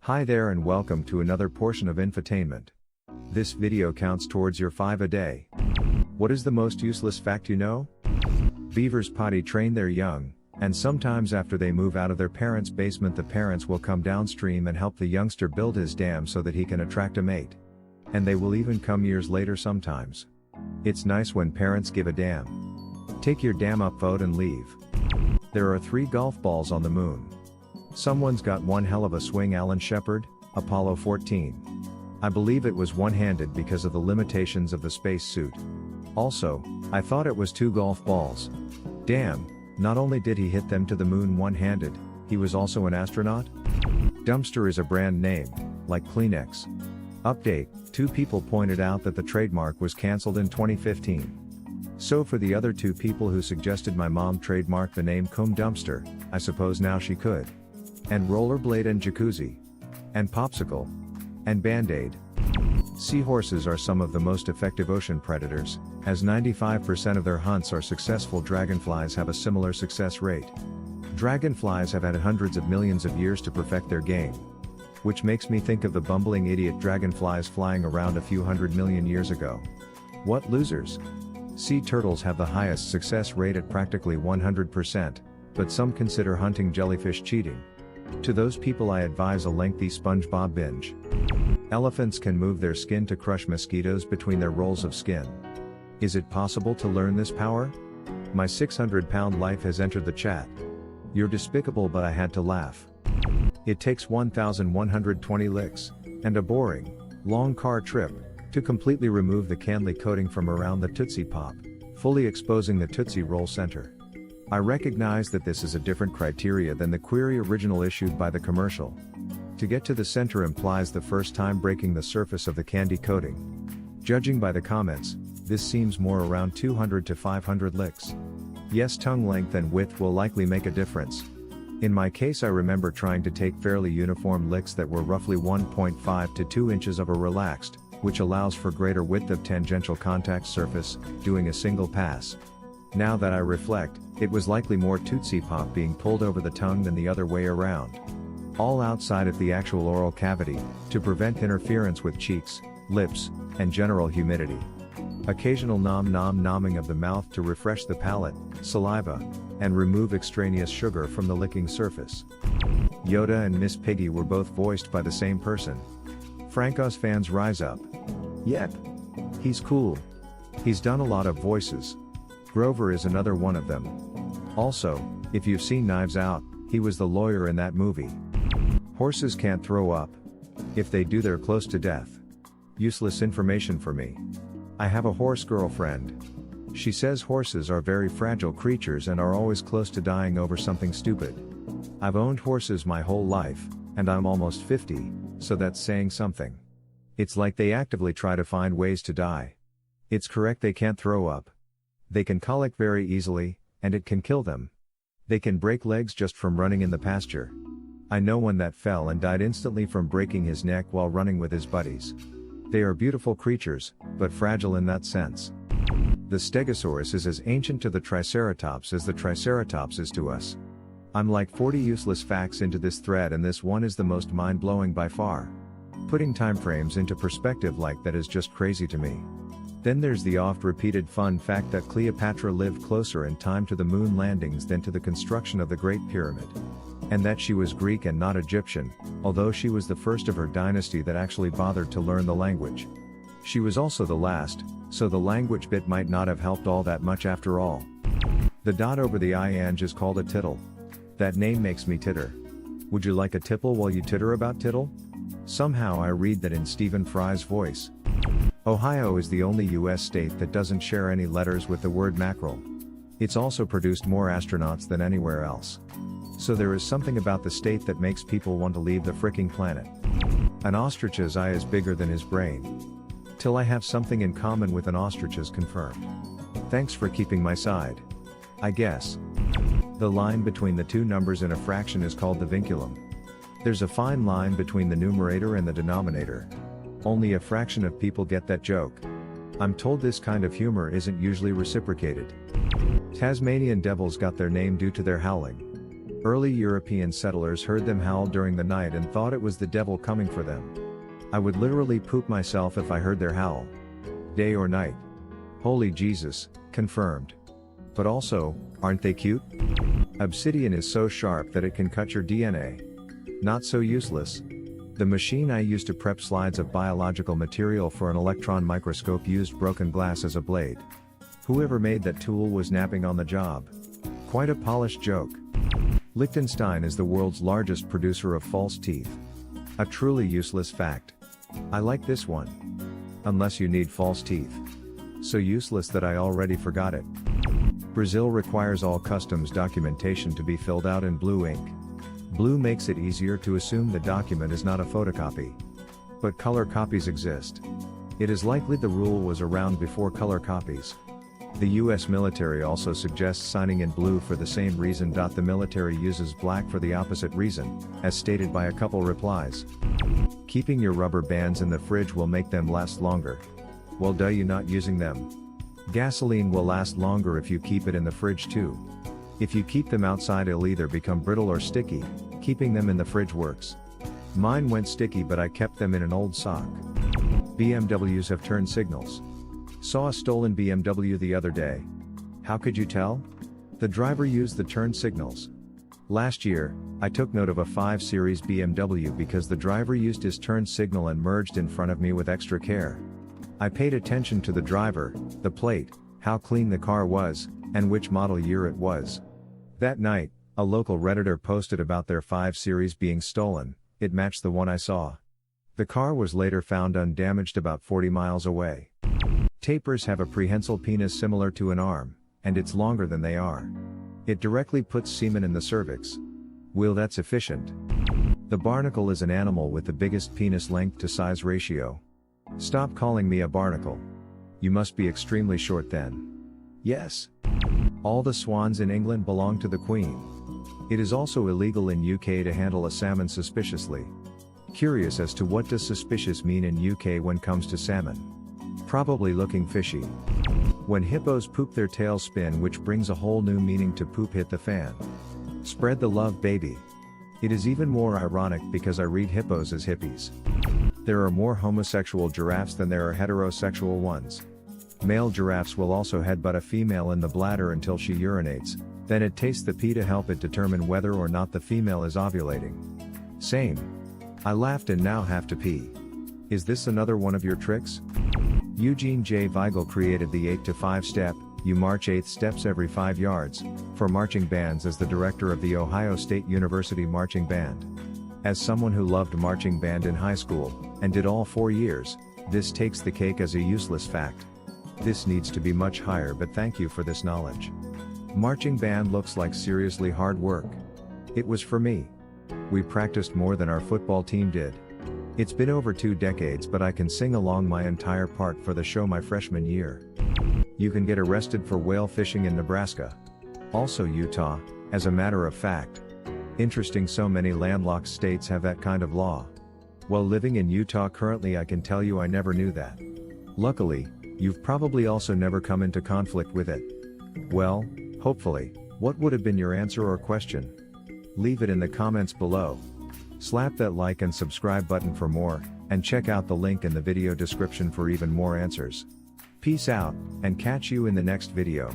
Hi there and welcome to another portion of infotainment. This video counts towards your 5 a day. What is the most useless fact you know? Beavers potty train their young, and sometimes after they move out of their parents' basement the parents will come downstream and help the youngster build his dam so that he can attract a mate. And they will even come years later sometimes. It's nice when parents give a damn. Take your damn up vote and leave. There are 3 golf balls on the moon. Someone's got one hell of a swing. Alan Shepard, Apollo 14. I believe it was one-handed because of the limitations of the space suit. Also, I thought it was 2 golf balls. Damn, not only did he hit them to the moon one-handed, he was also an astronaut? Dumpster is a brand name, like Kleenex. Update, 2 people pointed out that the trademark was cancelled in 2015. So for the other 2 people who suggested my mom trademark the name Cum Dumpster, I suppose now she could. And rollerblade and jacuzzi. And popsicle. And band-aid. Seahorses are some of the most effective ocean predators, as 95% of their hunts are successful. Dragonflies have a similar success rate. Dragonflies have had hundreds of millions of years to perfect their game. Which makes me think of the bumbling idiot dragonflies flying around a few hundred million years ago. What losers? Sea turtles have the highest success rate at practically 100%, but some consider hunting jellyfish cheating. To those people I advise a lengthy SpongeBob binge. Elephants can move their skin to crush mosquitoes between their rolls of skin. Is it possible to learn this power? My 600-pound life has entered the chat. You're despicable, but I had to laugh. It takes 1,120 licks, and a boring, long car trip, to completely remove the candy coating from around the Tootsie Pop, fully exposing the Tootsie Roll center. I recognize that this is a different criteria than the query original issued by the commercial. To get to the center implies the first time breaking the surface of the candy coating. Judging by the comments, this seems more around 200 to 500 licks. Yes, tongue length and width will likely make a difference. In my case, I remember trying to take fairly uniform licks that were roughly 1.5 to 2 inches of a relaxed, which allows for greater width of tangential contact surface, doing a single pass. Now that I reflect, it was likely more Tootsie Pop being pulled over the tongue than the other way around. All outside of the actual oral cavity, to prevent interference with cheeks, lips, and general humidity. Occasional nom-nom-nomming of the mouth to refresh the palate, saliva, and remove extraneous sugar from the licking surface. Yoda and Miss Piggy were both voiced by the same person. Frankos fans rise up. Yep. He's cool. He's done a lot of voices. Grover is another one of them. Also, if you've seen Knives Out, he was the lawyer in that movie. Horses can't throw up. If they do, they're close to death. Useless information for me. I have a horse girlfriend. She says horses are very fragile creatures and are always close to dying over something stupid. I've owned horses my whole life, and I'm almost 50, so that's saying something. It's like they actively try to find ways to die. It's correct, they can't throw up. They can colic very easily, and it can kill them. They can break legs just from running in the pasture. I know one that fell and died instantly from breaking his neck while running with his buddies. They are beautiful creatures, but fragile in that sense. The Stegosaurus is as ancient to the Triceratops as the Triceratops is to us. I'm like 40 useless facts into this thread, and this one is the most mind-blowing by far. Putting timeframes into perspective like that is just crazy to me. Then there's the oft-repeated fun fact that Cleopatra lived closer in time to the moon landings than to the construction of the Great Pyramid. And that she was Greek and not Egyptian, although she was the first of her dynasty that actually bothered to learn the language. She was also the last, so the language bit might not have helped all that much after all. The dot over the I-ang is called a tittle. That name makes me titter. Would you like a tipple while you titter about Tittle? Somehow I read that in Stephen Fry's voice. Ohio is the only US state that doesn't share any letters with the word mackerel. It's also produced more astronauts than anywhere else. So there is something about the state that makes people want to leave the fricking planet. An ostrich's eye is bigger than his brain. Till I have something in common with an ostrich is confirmed. Thanks for keeping my side. I guess. The line between the 2 numbers in a fraction is called the vinculum. There's a fine line between the numerator and the denominator. Only a fraction of people get that joke. I'm told this kind of humor isn't usually reciprocated. Tasmanian devils got their name due to their howling. Early European settlers heard them howl during the night and thought it was the devil coming for them. I would literally poop myself if I heard their howl. Day or night. Holy Jesus, confirmed. But also, aren't they cute? Obsidian is so sharp that it can cut your DNA. Not so useless. The machine I used to prep slides of biological material for an electron microscope used broken glass as a blade. Whoever made that tool was napping on the job. Quite a polished joke. Liechtenstein is the world's largest producer of false teeth. A truly useless fact. I like this one. Unless you need false teeth. So useless that I already forgot it. Brazil requires all customs documentation to be filled out in blue ink. Blue makes it easier to assume the document is not a photocopy. But color copies exist. It is likely the rule was around before color copies. The US military also suggests signing in blue for the same reason. The military uses black for the opposite reason, as stated by a couple replies. Keeping your rubber bands in the fridge will make them last longer. Well, duh, you not using them. Gasoline will last longer if you keep it in the fridge too. If you keep them outside, it'll either become brittle or sticky. Keeping them in the fridge works. Mine went sticky, but I kept them in an old sock. BMWs have turn signals. Saw a stolen BMW the other day. How could you tell? The driver used the turn signals. Last year, I took note of a 5 Series BMW because the driver used his turn signal and merged in front of me with extra care. I paid attention to the driver, the plate, how clean the car was, and which model year it was. That night, a local Redditor posted about their 5 Series being stolen. It matched the one I saw. The car was later found undamaged about 40 miles away. Tapirs have a prehensile penis similar to an arm, and it's longer than they are. It directly puts semen in the cervix. Well, that's efficient. The barnacle is an animal with the biggest penis length to size ratio. Stop calling me a barnacle. You must be extremely short then. Yes. All the swans in England belong to the Queen. It is also illegal in UK to handle a salmon suspiciously. Curious as to what does suspicious mean in UK when comes to salmon. Probably looking fishy. When hippos poop, their tails spin, which brings a whole new meaning to poop hit the fan. Spread the love, baby. It is even more ironic because I read hippos as hippies. There are more homosexual giraffes than there are heterosexual ones. Male giraffes will also headbutt a female in the bladder until she urinates, then it tastes the pee to help it determine whether or not the female is ovulating. Same. I laughed and now have to pee. Is this another one of your tricks? Eugene J. Weigel created the 8 to 5 step, you march 8 steps every 5 yards, for marching bands as the director of the Ohio State University Marching Band. As someone who loved marching band in high school, and did all 4 years, this takes the cake as a useless fact. This needs to be much higher, but thank you for this knowledge. Marching band looks like seriously hard work. It was for me. We practiced more than our football team did. It's been over 2 decades, but I can sing along my entire part for the show my freshman year. You can get arrested for whale fishing in Nebraska. Also Utah, as a matter of fact. Interesting, so many landlocked states have that kind of law. While living in Utah currently, I can tell you I never knew that. Luckily, you've probably also never come into conflict with it. Well, hopefully, what would have been your answer or question? Leave it in the comments below. Slap that like and subscribe button for more, and check out the link in the video description for even more answers. Peace out, and catch you in the next video.